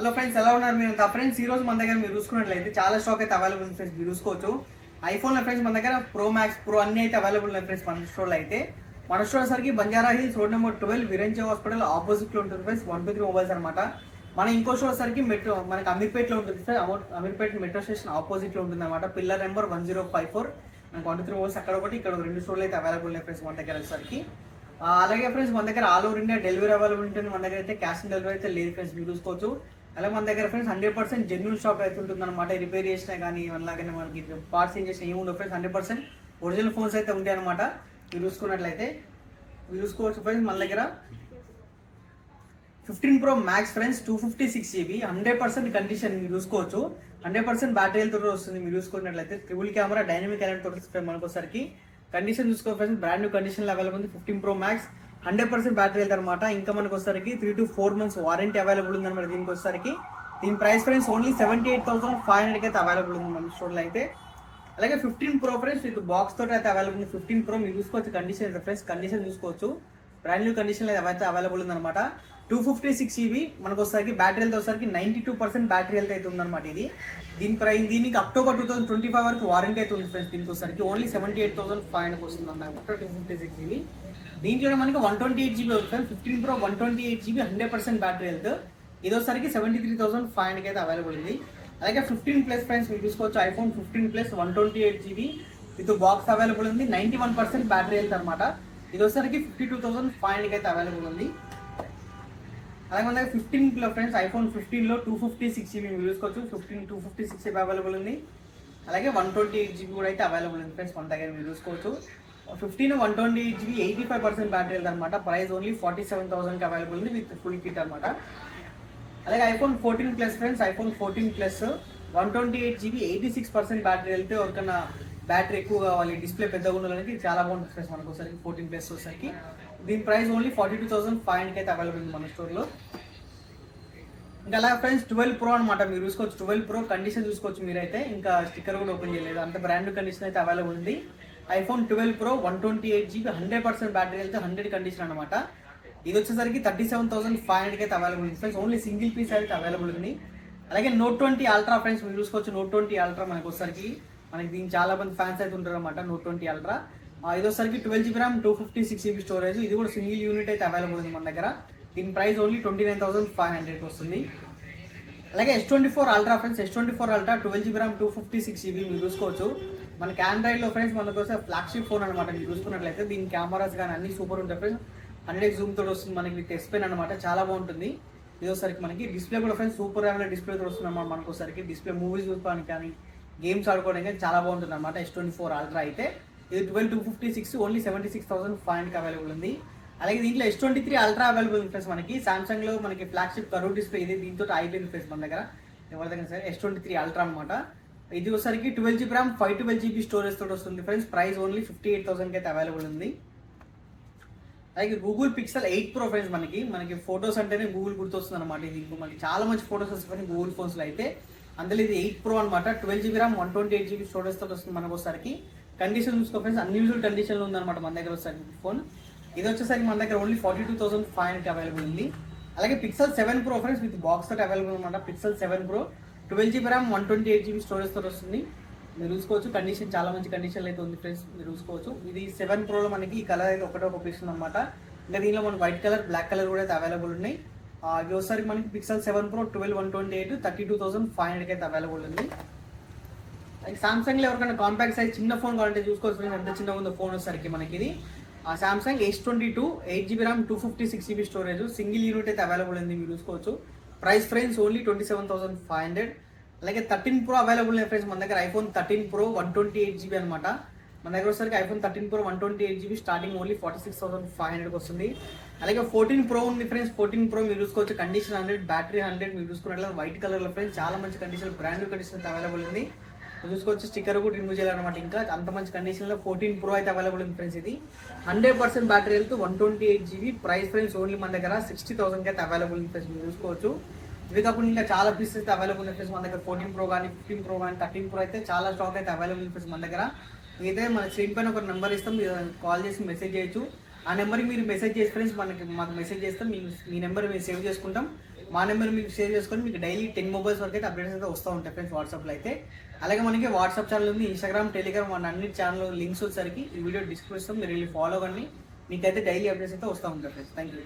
Hello friends, ఎలా ఉన్నారు మీరు? ఫ్రెండ్స్ ఈ రోజు మన దగ్గర మీరు చూసుకున్నట్లయితే చాలా స్టాక్ అయితే అవైలబుల్ ఉంది ఫ్రెండ్స్. మీరు చూసుకోవచ్చు ఐఫోన్ ఫ్రెండ్స్ మన దగ్గర ప్రో మ్యాక్స్ ప్రో అన్ని అయితే అవైలబుల్ ఉన్నాయి ఫ్రెండ్స్. మన స్టోర్లో అయితే మన స్టోర్ సరికి Banjara Hills road number 12 Virinchi hospital opposite లో ఉంటుంది ఫ్రెండ్స్. 123 మొబైల్స్ అనమాట. మన ఇంకో స్టోర్ సరికి మెట్రో మనకి అమీర్పేటలో ఉంటుంది sir. Ameerpet metro station opposite లో ఉంటుంది అనమాట. Pillar number 1054. మనకి 123 మొబైల్స్ అక్కడ ఒకటి ఇక్కడ రెండు స్టోర్లు అయితే అవైలబుల్ ఉన్నాయి ఫ్రెండ్స్ మన దగ్గర వచ్చేసరికి. అలాగే ఫ్రెండ్స్ మన దగ్గర all over India delivery available ఉంటుంది. మన దగ్గర అయితే క్యాష్ ఆన్ డెలివరీ అయితే లేదు ఫ్రెండ్స్. మీరు చూసుకోవచ్చు. అలాగే మన దగ్గర ఫ్రెండ్స్ 100% జెన్యూన్ షాప్ అయితే ఉంటుంది అనమాట. రిపేర్ చేసినా కానీ అలాగే మనకి పార్ట్స్ ఏం చేసినా ఏముండవు ఫ్రెండ్స్. 100% ఒరిజినల్ ఫోన్స్ అయితే ఉంటాయి అనమాట. మీరు చూసుకున్నట్లయితే మీరు చూసుకోవచ్చు ఫ్రెండ్స్. మన దగ్గర 15 Pro Max friends 256GB 100% condition మీరు చూసుకోవచ్చు. 100% బ్యాటరీలతో వస్తుంది. మీరు చూసుకున్నట్లయితే ట్రిపుల్ కెమెరా డైనమిక్ ఎలెంట్ తోటి మనకు ఒకసారికి కండిషన్ చూసుకో friends. Brand new condition available ఉంది. 15 Pro Max 100% బ్యాటరీ వెళ్తారు అనమాట. ఇంకా మనకు వచ్చేసరికి 3 to 4 months వారంటీ అవైలబుల్ ఉంది అనమాట. దీనికి వచ్చేసరికి దీని ప్రైస్ ఫ్రెండ్స్ ఓన్లీ 78,500 అయితే అవైలబుల్ ఉంది మన స్టోర్లో అయితే. అలాగే 15 Pro ఫ్రెండ్స్ విత్ బాక్స్ తోటి అయితే అవైలబుల్ ఉంది. 15 Pro మీరు చూసుకోవచ్చు. కండిషన్ ఫ్రెండ్స్ కండిషన్ చూసుకోవచ్చు. బ్రాండ్ న్యూ కండిషన్ అయితే అవైలబుల్ ఉంది అనమాట. 256GB మనకు వచ్చేసరికి బ్యాటరీ వెళ్తే వచ్చేసరికి 92% బ్యాటరీ వెళ్తే అయితే ఉందన్నమాట. ఇది దీనికి అక్టోబర్ 2025 వరకు వారంటీ అయితే ఉంది ఫ్రెండ్స్. దీనికి వచ్చేసరికి ఓన్లీ 78,500 వస్తుంది అన్నమాట. 256GB దీంట్లో మనకి 128GB వస్తుంది. 15 Pro 128GB 100% బ్యాటరీ హెల్త్. ఇది వచ్చేసరికి 73,500 అయితే అవైలబుల్ ఉంది. అలాగే 15+ ఫ్రెండ్స్ మీరు చూసుకోవచ్చు. IPhone 15+ 128GB with box available ఉంది. 91% బ్యాటరీ హెల్త్ అనమాట. ఇది వచ్చేసరికి 52,500 అయితే అవైలబుల్ ఉంది. అలాగే మన దగ్గర 15 ఫ్రెండ్స్ ఐఫోన్ 15లో 256GB మీరు చూసుకోవచ్చు. 256GB అవైలబుల్ ఉంది. అలాగే 128GB కూడా అయితే అవైలబుల్ ఉంది ఫ్రెండ్స్ మన దగ్గర మీరు చూసుకోవచ్చు. 15 128GB 85% బ్యాటరీ అనమాట. ప్రైస్ ఓన్లీ 47,000కి అవైలబుల్ ఉంది విత్ ఫుల్ కిట్ అనమాట. అలాగే iPhone 14+ friends iPhone 14+ 128GB 86% battery వెళ్తే ఎవరికన్నా బ్యాటరీ ఎక్కువ కావాలి, డిస్ప్లే పెద్దగా ఉండాలని చాలా బాగుంటుంది ఫ్రెండ్స్ మనకు ఒకసారి 14+ వచ్చేసరికి. దీని ప్రైస్ ఓన్లీ 42,500 అయితే అవైలబుల్ ఉంది మన స్టోర్లో. ఇంకా అలాగే ఫ్రెండ్స్ 12 Pro అనమాట. మీరు చూసుకోవచ్చు. 12 Pro కండిషన్ చూసుకోవచ్చు మీరైతే. ఇంకా స్టిక్కర్ కూడా ఓపెన్ చేయలేదు. అంత బ్రాండ్ కండిషన్ అయితే అవైలబుల్ ఉంది. ఐఫోన్ 12 Pro 128GB 100% బ్యాటరీ వెళ్తే 100 కండిషన్ అనమాట. ఇది వచ్చేసరికి 37,500 అయితే అవైలబుల్ ఉంది ఫ్రెండ్స్. ఓన్లీ సింగిల్ పీస్ అయితే అవైలబుల్ ఉంది. అలాగే Note 20 Ultra ఫ్రెండ్స్ మీరు చూసుకోవచ్చు. Note 20 Ultra మనకు వచ్చేసరికి మనకి దీనికి చాలా మంది ఫ్యాన్స్ అయితే ఉంటారు అనమాట. Note 20 Ultra ఇది వచ్చేసరికి 12GB RAM 256GB స్టోరేజ్. ఇది కూడా సింగిల్ యూనిట్ అయితే అవైలబుల్ ఉంది మన దగ్గర. దీని ప్రైస్ ఓన్లీ 29,500 వస్తుంది. అలాగే S24 Ultra friends S24 Ultra 12GB RAM 256GB మీరు చూసుకోవచ్చు. మనకి ఆండ్రాయిడ్లో ఫ్రెండ్స్ మనకు వస్తే ఫ్లాగ్షిప్ ఫోన్ అనమాట. మీరు చూసుకున్నట్లయితే దీని కెమెరాస్ కానీ అన్ని సూపర్ ఉంటాయి ఫ్రెండ్స్. 100x జూమ్ తోటి వస్తుంది మనకి విత్ S Pen అనమాట. చాలా బాగుంటుంది. ఇది వచ్చేసరికి మనకి డిస్ప్లే కూడా ఫ్రెండ్స్ సూపర్ AMOLED డిస్ప్లే తోటి వస్తుంది అనమాట. మనకు వచ్చేసరికి డిస్ప్లే మూవీస్ చూసుకోవడానికి కానీ గేమ్స్ ఆడుకోవడానికి కానీ చాలా బాగుంటుంది అనమాట. S24 Ultra అయితే ఇది 256 ఓన్లీ 76,500కి అవైలబుల్ ఉంది. అలాగే దీంట్లో S23 Ultra అవైలబుల్ ఉంది ఫ్రెండ్స్ మనకి. సామ్సంగ్ లో మనకి ఫ్లాగ్షిప్ కర్వ్ డిస్ప్లే ఇది. దీంతో అయిపోయింది ఫ్రెండ్స్ మన దగ్గర ఎవరి దగ్గర సరే. S23 Ultra అనమాట. ఇది వచ్చేసరికి 12GB RAM 512GB స్టోరేజ్ తోటి వస్తుంది ఫ్రెండ్స్. ప్రైస్ ఓన్లీ 58,000కి అయితే అవైలబుల్ ఉంది. అలాగే గూగుల్ Pixel 8 Pro ఫ్రెండ్స్ మనకి ఫొటోస్ అంటేనే గూగుల్ గుర్తొస్తుంది అనమాట. ఇది మనకి చాలా మంచి ఫొటోస్ వస్తాయి గూగుల్ ఫోన్స్ లో అయితే. అందులో ఇది 8 Pro అనమాట. 12GB RAM 128GB స్టోరేజ్ తోటి వస్తుంది మనకు ఒకసారికి. కండిషన్ చూసుకో ఫ్రెండ్స్ అన్యూజువల్ కండిషన్ లో ఉందన్నమాట మన దగ్గర వచ్చేసరికి ఫోన్. ఇది వచ్చేసరికి మన దగ్గర ఓన్లీ 42,500కి అవైలబుల్ ఉంది. అలాగే Pixel 7 Pro friends with box తోటి అవైలబుల్ అనమాట. Pixel 7 Pro 12GB RAM 128GB storage తోటి వస్తుంది. మీరు చూసుకోవచ్చు. కండిషన్ చాలా మంచి కండిషన్ అయితే ఉంది ఫ్రెండ్స్. మీరు చూసుకోవచ్చు. ఇది 7 Proలో మనకి ఈ కలర్ అయితే ఒకటే ఒప్పిస్తుంది అనమాట. ఇంకా దీనిలో మనకి వైట్ కలర్ బ్లాక్ కలర్ కూడా అయితే అవైలబుల్ ఉన్నాయి. ఇది ఒకసారి మనకి Pixel 7 Pro 12 128 32,500కి అయితే అవైలబుల్ ఉంది. సామ్సంగ్ లో ఎవరికైనా కాంపాక్ట్ సైజ్ చిన్న ఫోన్ కావాలంటే చూసుకోవచ్చు. ఎంత చిన్నగా ఉందో ఫోన్ వచ్చేసరికి మనకి ఇది Samsung S22 8GB RAM 256GB storage single unit అయితే అవైలబుల్ ఉంది. మీరు చూసుకోవచ్చు. Price friends only 27,500. అలాగే 13 Pro అవైలబుల్ ఉన్నాయి ఫ్రెండ్స్ మన దగ్గర. ఐఫోన్ 13 Pro 128GB అనమాట. మన దగ్గర వచ్చేసరికి iPhone 13 Pro 128GB starting only 46,500కి వస్తుంది. అలాగే 14 Pro ఉంది ఫ్రెండ్స్. 14 Pro మీరు చూసుకోవచ్చు. కండిషన్ 100 బ్యాటరీ 100 మీరు చూసుకున్నట్లయితే వైట్ కలర్ లో ఫ్రెండ్స్ చాలా మంచి కండిషన్ బ్రాండ్ న్యూ కండిషన్ అయితే అవైలబుల్ ఉంది. చూసుకోవచ్చు. స్టిక్కర్ కూడా రిమూవ్ చేయాలన్నమాట. ఇంకా అంత మంచి కండిషన్ లో 14 Pro అయితే అవైలబుల్ ఉంది ఫ్రెండ్స్. ఇది 100% బ్యాటరీ వెళ్తూ 128GB. ప్రైస్ ఫ్రెండ్స్ ఓన్లీ మన దగ్గర 60,000కి అయితే అవైలబుల్ ఉంది ఫ్రెండ్స్. మీరు చూసుకోవచ్చు. ఇవి కాకుండా ఇంకా చాలా పీసెస్ అయితే అవైలబుల్ ఉంది ఫ్రెండ్స్ మన దగ్గర. 14 Pro కానీ 15 Pro కానీ 13 Pro అయితే చాలా స్టాక్ అయితే అవైలబుల్ ఫ్రెండ్స్ మన దగ్గర. అయితే మన స్క్రీన్ పైన ఒక నెంబర్ ఇస్తాం. మీరు కాల్ చేసి మెసేజ్ చేయొచ్చు. ఆ నెంబర్కి మీరు మెసేజ్ చేసి ఫ్రెండ్స్ మాకు మెసేజ్ చేస్తాం. మీ నెంబర్ మేము సేవ్ చేసుకుంటాం. మా నెంబర్ మీకు షేర్ చేసుకొని మీకు డైలీ 10 మొబైల్స్ వరకు అయితే అప్డేట్స్ అయితే వస్తూ ఉంటాయి ఫ్రెండ్స్ వాట్సాప్లో అయితే. అలాగే మనకి వాట్సాప్ ఛానల్ ఉంది, ఇన్స్టాగ్రామ్, టెలిగ్రామ్, మన అన్ని ఛానల్ లింక్స్ వచ్చేసరికి ఈ వీడియో డిస్క్రిప్షన్ మీరు వెళ్ళి ఫాలో అవ్వండి. మీకైతే డైలీ అప్డేట్స్ అయితే వస్తూ ఉంటాయి ఫ్రెండ్స్. Thank you.